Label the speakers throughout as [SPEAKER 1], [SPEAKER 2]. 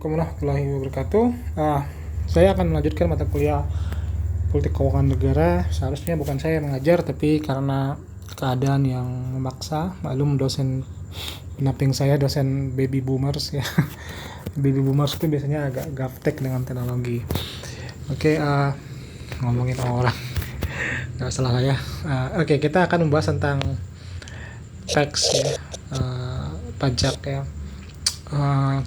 [SPEAKER 1] Warahmatullahi wabarakatuh. Saya akan melanjutkan mata kuliah politik keuangan negara. Seharusnya bukan saya yang mengajar, tapi karena keadaan yang memaksa, maklum dosen pendamping saya dosen baby boomers ya. Baby boomers itu biasanya agak gaptek dengan teknologi. Oke, ngomongin orang nggak salah lah ya. Oke, kita akan membahas tentang tax ya, pajak ya.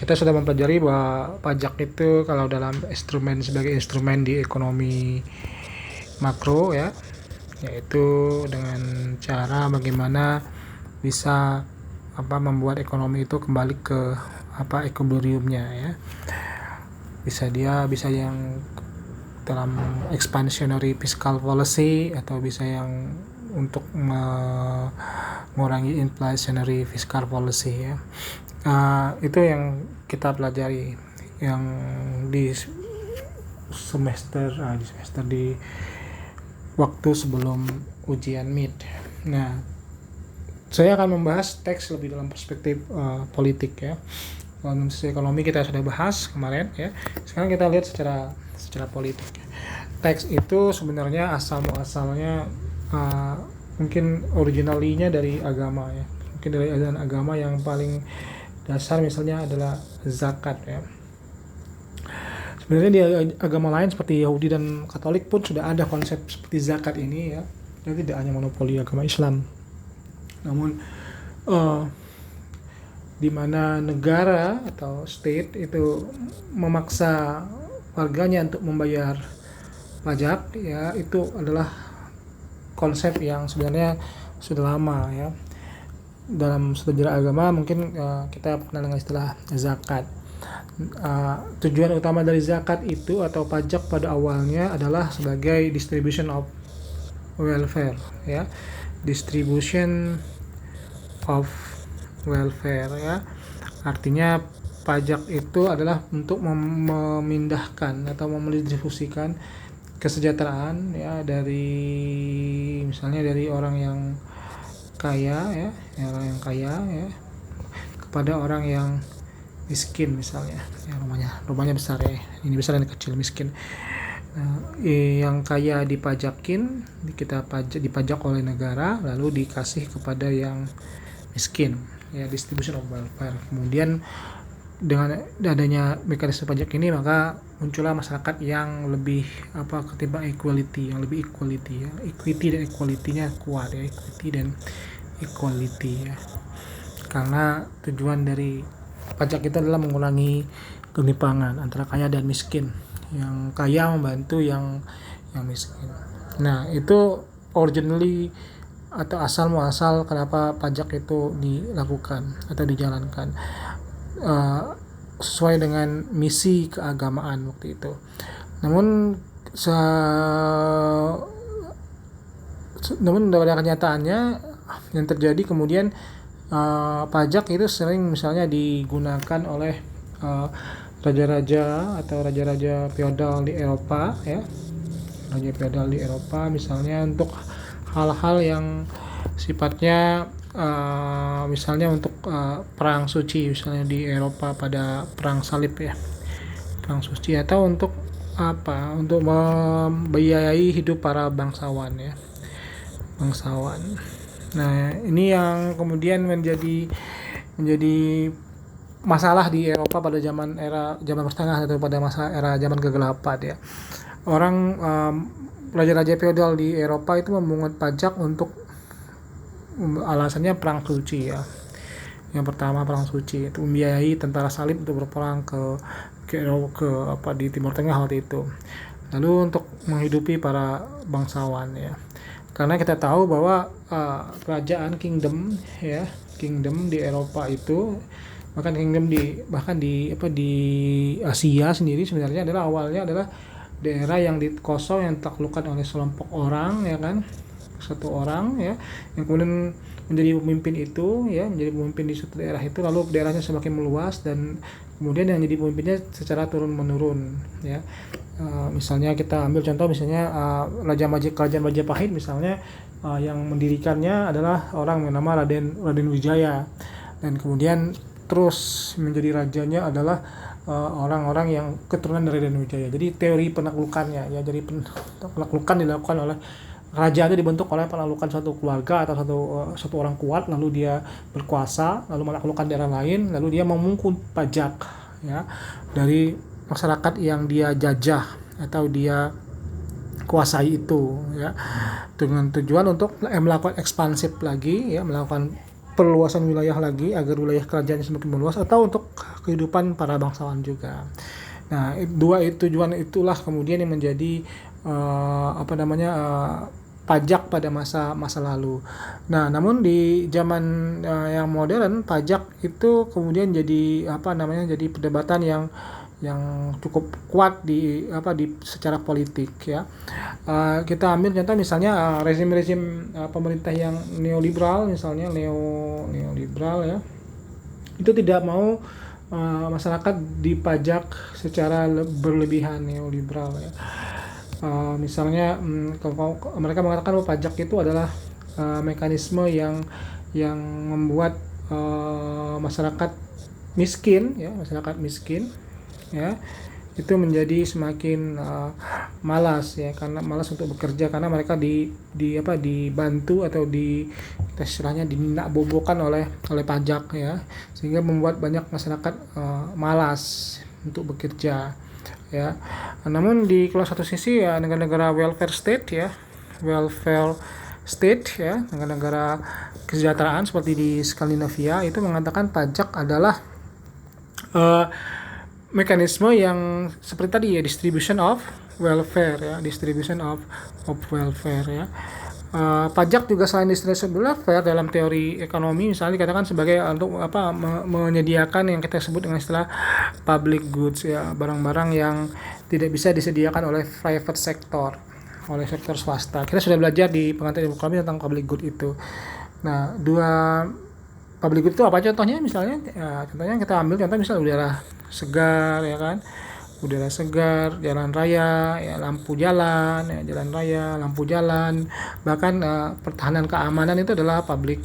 [SPEAKER 1] Kita sudah mempelajari bahwa pajak itu kalau dalam sebagai instrumen di ekonomi makro ya, yaitu dengan cara bagaimana bisa membuat ekonomi itu kembali ke equilibriumnya ya. Bisa yang dalam expansionary fiscal policy, atau bisa yang untuk mengurangi inflationary fiscal policy ya. Itu yang kita pelajari yang di semester di waktu sebelum ujian mid. Nah, saya akan membahas teks lebih dalam perspektif politik ya. Dalam sisi ekonomi kita sudah bahas kemarin ya. Sekarang kita lihat secara politik. Teks itu sebenarnya asal-muasalnya mungkin originalinya dari agama ya. Mungkin dari ajaran agama yang paling dasar misalnya adalah zakat ya. Sebenarnya di agama lain seperti Yahudi dan Katolik pun sudah ada konsep seperti zakat ini ya. Dan tidak hanya monopoli agama Islam. Namun di mana negara atau state itu memaksa warganya untuk membayar pajak ya, itu adalah konsep yang sebenarnya sudah lama ya. Dalam sejarah agama mungkin kita kenal dengan istilah zakat. Tujuan utama dari zakat itu atau pajak pada awalnya adalah sebagai distribution of welfare ya, distribution of welfare ya. Artinya pajak itu adalah untuk memindahkan atau mendistribusikan kesejahteraan ya, misalnya dari orang yang kaya ya, kepada orang yang miskin misalnya ya. Rumahnya besar ya, ini besar dan kecil, miskin. Yang kaya dipajakin, dipajak oleh negara, lalu dikasih kepada yang miskin ya, distribution of welfare. Kemudian dengan adanya mekanisme pajak ini, maka muncullah masyarakat yang lebih ketimbang equality, yang lebih equality ya. Equity dan equality-nya kuat ya, equity dan equality ya. Karena tujuan dari pajak itu adalah mengurangi ketimpangan antara kaya dan miskin. Yang kaya membantu yang miskin. Nah, itu originally atau asal muasal kenapa pajak itu dilakukan atau dijalankan sesuai dengan misi keagamaan waktu itu. Namun pada kenyataannya yang terjadi kemudian, pajak itu sering misalnya digunakan oleh raja-raja atau raja-raja feodal di Eropa ya. Raja feodal di Eropa misalnya untuk hal-hal yang sifatnya misalnya untuk perang suci, misalnya di Eropa pada perang salib ya, perang suci, atau untuk membiayai hidup para bangsawan ya, bangsawan. Nah, ini yang kemudian menjadi masalah di Eropa pada zaman pertengahan atau pada masa era zaman kegelapan ya. Orang raja-raja feodal di Eropa itu memungut pajak untuk alasannya perang suci ya. Yang pertama perang suci, itu membiayai tentara salib untuk berperang ke di Timur Tengah waktu itu. Lalu untuk menghidupi para bangsawan ya. Karena kita tahu bahwa kerajaan kingdom di Eropa itu, bahkan di Asia sendiri sebenarnya awalnya adalah daerah yang dikosong, yang ditaklukkan oleh sekelompok orang ya kan, satu orang ya, yang kemudian menjadi pemimpin di suatu daerah itu, lalu daerahnya semakin meluas dan kemudian yang jadi pemimpinnya secara turun menurun ya. Misalnya kita ambil contoh misalnya kerajaan Majapahit misalnya, yang mendirikannya adalah orang yang nama Raden Wijaya, dan kemudian terus menjadi rajanya adalah orang-orang yang keturunan dari Danuwijaya. Jadi teori penaklukannya ya, jadi penaklukan dilakukan oleh kerajaan itu dibentuk oleh penaklukan suatu keluarga atau satu orang kuat, lalu dia berkuasa, lalu menaklukkan daerah lain, lalu dia memungut pajak ya dari masyarakat yang dia jajah atau dia kuasai itu ya, dengan tujuan untuk melakukan ekspansif lagi ya, melakukan perluasan wilayah lagi agar wilayah kerajaan semakin meluas, atau untuk kehidupan para bangsawan juga. Nah, dua tujuan itulah kemudian yang menjadi pajak pada masa lalu. Nah, namun di zaman yang modern, pajak itu kemudian jadi jadi perdebatan yang cukup kuat di secara politik ya. Kita ambil contoh misalnya rezim-rezim pemerintah yang neoliberal, misalnya neoliberal ya, itu tidak mau masyarakat dipajak secara berlebihan, neoliberal ya. Misalnya kalau mereka mengatakan bahwa pajak itu adalah mekanisme yang membuat masyarakat miskin ya, itu menjadi semakin malas ya, karena malas untuk bekerja karena mereka dibantu atau istilahnya dinakbobokan oleh pajak ya, sehingga membuat banyak masyarakat malas untuk bekerja ya. Namun di kalau satu sisi ya, negara-negara welfare state ya, negara-negara kesejahteraan seperti di Skandinavia itu mengatakan pajak adalah mekanisme yang seperti tadi ya, distribution of welfare ya. Pajak juga selain distribution of welfare dalam teori ekonomi misalnya dikatakan sebagai untuk menyediakan yang kita sebut dengan istilah public goods ya, barang-barang yang tidak bisa disediakan oleh private sector, oleh sektor swasta. Kita sudah belajar di pengantar ekonomi tentang public good itu. Nah, dua public good itu apa contohnya? Misalnya contohnya kita ambil contoh misal udara segar ya kan, udara segar, jalan raya ya, lampu jalan ya, jalan raya, lampu jalan, bahkan pertahanan keamanan itu adalah public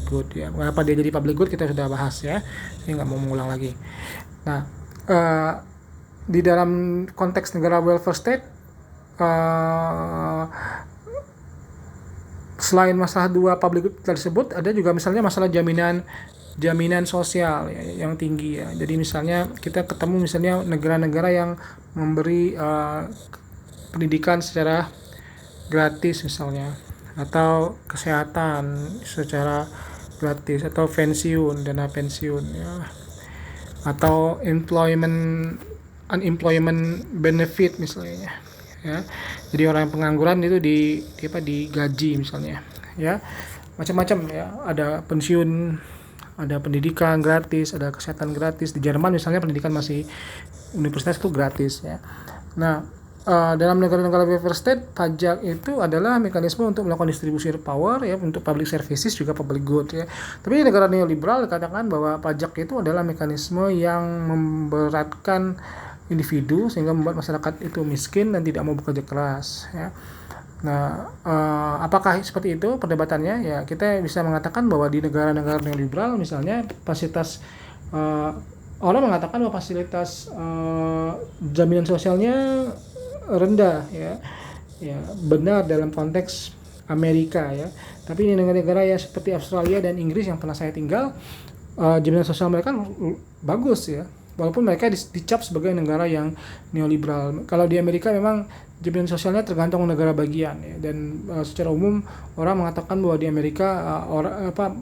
[SPEAKER 1] good ya. Mengapa dia jadi public good kita sudah bahas ya, saya nggak mau mengulang lagi. Nah, di dalam konteks negara welfare state, selain masalah dua public good tersebut, ada juga misalnya masalah jaminan sosial ya, yang tinggi ya. Jadi misalnya kita ketemu misalnya negara-negara yang memberi pendidikan secara gratis misalnya, atau kesehatan secara gratis, atau dana pensiun ya, atau unemployment benefit misalnya ya. Jadi orang yang pengangguran itu digaji misalnya ya, macam-macam ya, ada pensiun, ada pendidikan gratis, ada kesehatan gratis. Di Jerman misalnya pendidikan masih universitas itu gratis ya. Nah, dalam negara-negara welfare state, pajak itu adalah mekanisme untuk melakukan distribusi power ya, untuk public services juga public good ya. Tapi di negara neoliberal dikatakan bahwa pajak itu adalah mekanisme yang memberatkan individu sehingga membuat masyarakat itu miskin dan tidak mau bekerja keras ya. Nah, apakah seperti itu perdebatannya? Ya, kita bisa mengatakan bahwa di negara-negara neoliberal misalnya fasilitas orang mengatakan bahwa fasilitas jaminan sosialnya rendah ya. Ya, benar dalam konteks Amerika ya. Tapi di negara-negara yang seperti Australia dan Inggris yang pernah saya tinggal, jaminan sosial mereka bagus ya. Walaupun mereka dicap sebagai negara yang neoliberal. Kalau di Amerika memang jaminan sosialnya tergantung negara bagian ya, dan secara umum orang mengatakan bahwa di Amerika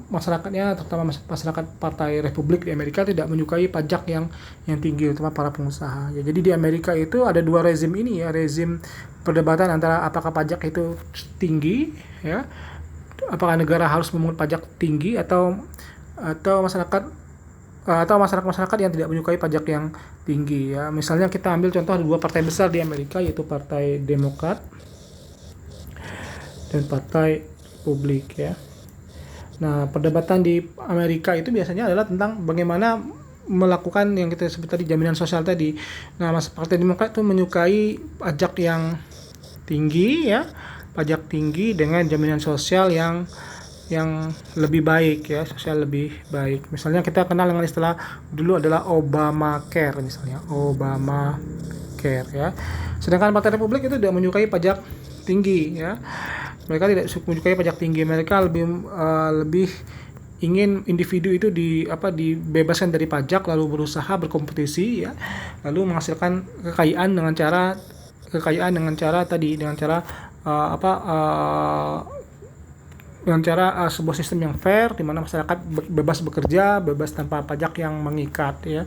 [SPEAKER 1] masyarakatnya, terutama masyarakat Partai Republik di Amerika, tidak menyukai pajak yang tinggi, terutama para pengusaha ya. Jadi di Amerika itu ada dua rezim ini ya, rezim perdebatan antara apakah pajak itu tinggi ya, apakah negara harus memungut pajak tinggi atau masyarakat yang tidak menyukai pajak yang tinggi ya. Misalnya kita ambil contoh dua partai besar di Amerika, yaitu Partai Demokrat dan Partai Republik ya. Nah, perdebatan di Amerika itu biasanya adalah tentang bagaimana melakukan yang kita sebut tadi, jaminan sosial tadi. Nah, Partai Demokrat itu menyukai pajak yang tinggi ya, pajak tinggi dengan jaminan sosial yang yang lebih baik ya, sosial lebih baik. Misalnya kita kenal dengan istilah dulu adalah Obamacare misalnya, Obamacare ya. Sedangkan Partai Republik itu tidak menyukai pajak tinggi ya. Mereka tidak menyukai pajak tinggi. Mereka lebih ingin individu itu dibebaskan dari pajak, lalu berusaha berkompetisi ya, lalu menghasilkan kekayaan dengan cara tadi, dengan cara sebuah sistem yang fair di mana masyarakat bebas bekerja, bebas tanpa pajak yang mengikat ya.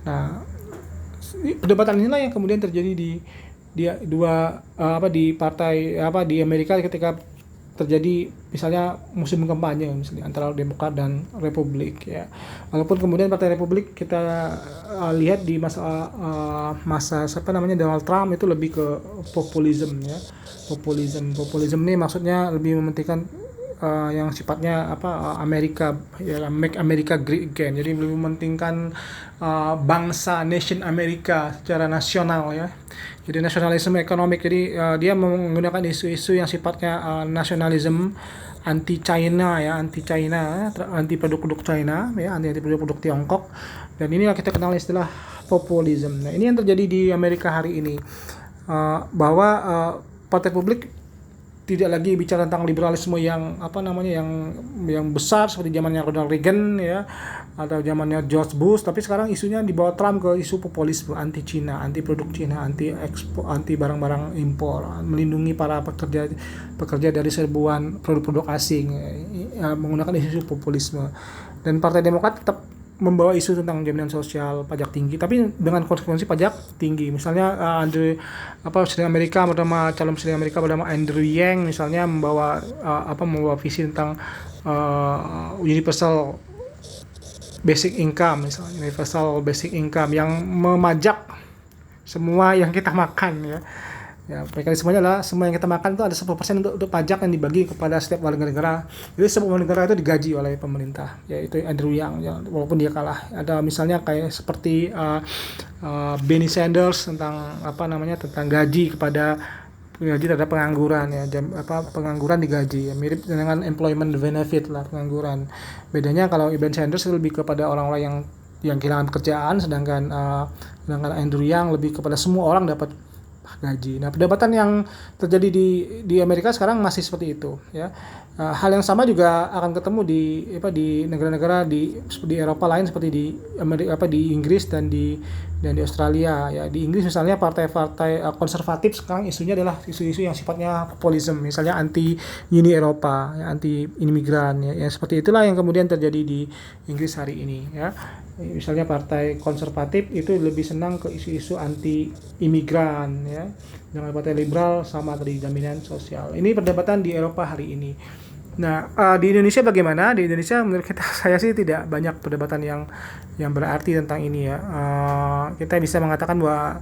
[SPEAKER 1] Nah, perdebatan inilah yang kemudian terjadi di partai di Amerika ketika terjadi misalnya musim kampanye misalnya antara Demokrat dan Republik ya. Walaupun kemudian Partai Republik kita lihat di masa Donald Trump itu lebih ke populisme ya. Populisme ini maksudnya lebih mementingkan yang sifatnya Amerika ya, make America great again. Jadi lebih mementingkan bangsa nation Amerika secara nasional ya. Jadi nasionalisme ekonomik. Jadi dia menggunakan isu-isu yang sifatnya nasionalisme, anti China, anti produk-produk China ya, anti produk-produk Tiongkok. Dan inilah kita kenal istilah populisme. Nah, ini yang terjadi di Amerika hari ini. Bahwa Partai Publik tidak lagi bicara tentang liberalisme yang besar seperti zamannya Ronald Reagan ya, atau zamannya George Bush, tapi sekarang isunya dibawa Trump ke isu populisme, anti Cina, anti produk Cina, anti ekspor, anti barang-barang impor, melindungi para pekerja dari serbuan produk-produk asing menggunakan isu populisme. Dan Partai Demokrat tetap membawa isu tentang jaminan sosial, pajak tinggi, tapi dengan konsekuensi pajak tinggi. Misalnya calon presiden Amerika bernama Andrew Yang misalnya membawa visi tentang universal basic income yang memajak semua yang kita makan ya. Ya, mekanismenya adalah semua yang kita makan itu ada 10% untuk pajak yang dibagi kepada setiap warga negara. Jadi setiap warga negara itu digaji oleh pemerintah. Yaitu Andrew Yang ya, walaupun dia kalah. Ada misalnya kayak seperti Bernie Sanders tentang gaji terhadap pengangguran ya, pengangguran digaji ya, mirip dengan employment benefit lah, pengangguran. Bedanya kalau Bernie Sanders itu lebih kepada orang-orang yang kehilangan pekerjaan, sedangkan Andrew Yang lebih kepada semua orang dapat gaji. Nah, perdebatan yang terjadi di Amerika sekarang masih seperti itu ya. Hal yang sama juga akan ketemu di negara-negara di Eropa lain seperti di Amerika, di Inggris dan di Australia ya. Di Inggris misalnya partai-partai konservatif sekarang isunya adalah isu-isu yang sifatnya populisme, misalnya anti Uni Eropa ya, anti imigran ya. Seperti itulah yang kemudian terjadi di Inggris hari ini ya. Misalnya partai konservatif itu lebih senang ke isu-isu anti imigran ya. Dengan partai liberal sama tadi jaminan sosial. Ini perdebatan di Eropa hari ini. Nah, di Indonesia bagaimana? Di Indonesia menurut saya sih tidak banyak perdebatan yang berarti tentang ini ya. Kita bisa mengatakan bahwa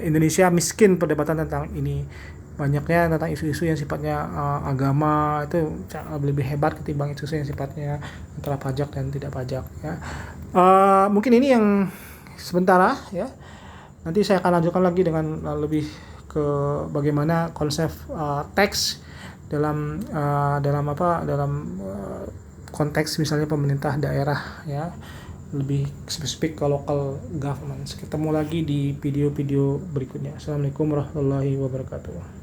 [SPEAKER 1] Indonesia miskin perdebatan tentang ini. Banyaknya tentang isu-isu yang sifatnya agama itu lebih hebat ketimbang isu-isu yang sifatnya antara pajak dan tidak pajak ya. Mungkin ini yang sementara ya. Nanti saya akan lanjutkan lagi dengan lebih ke bagaimana konsep teks dalam konteks misalnya pemerintah daerah ya, lebih spesifik ke local government. Ketemu lagi di video-video berikutnya. Assalamualaikum warahmatullahi wabarakatuh.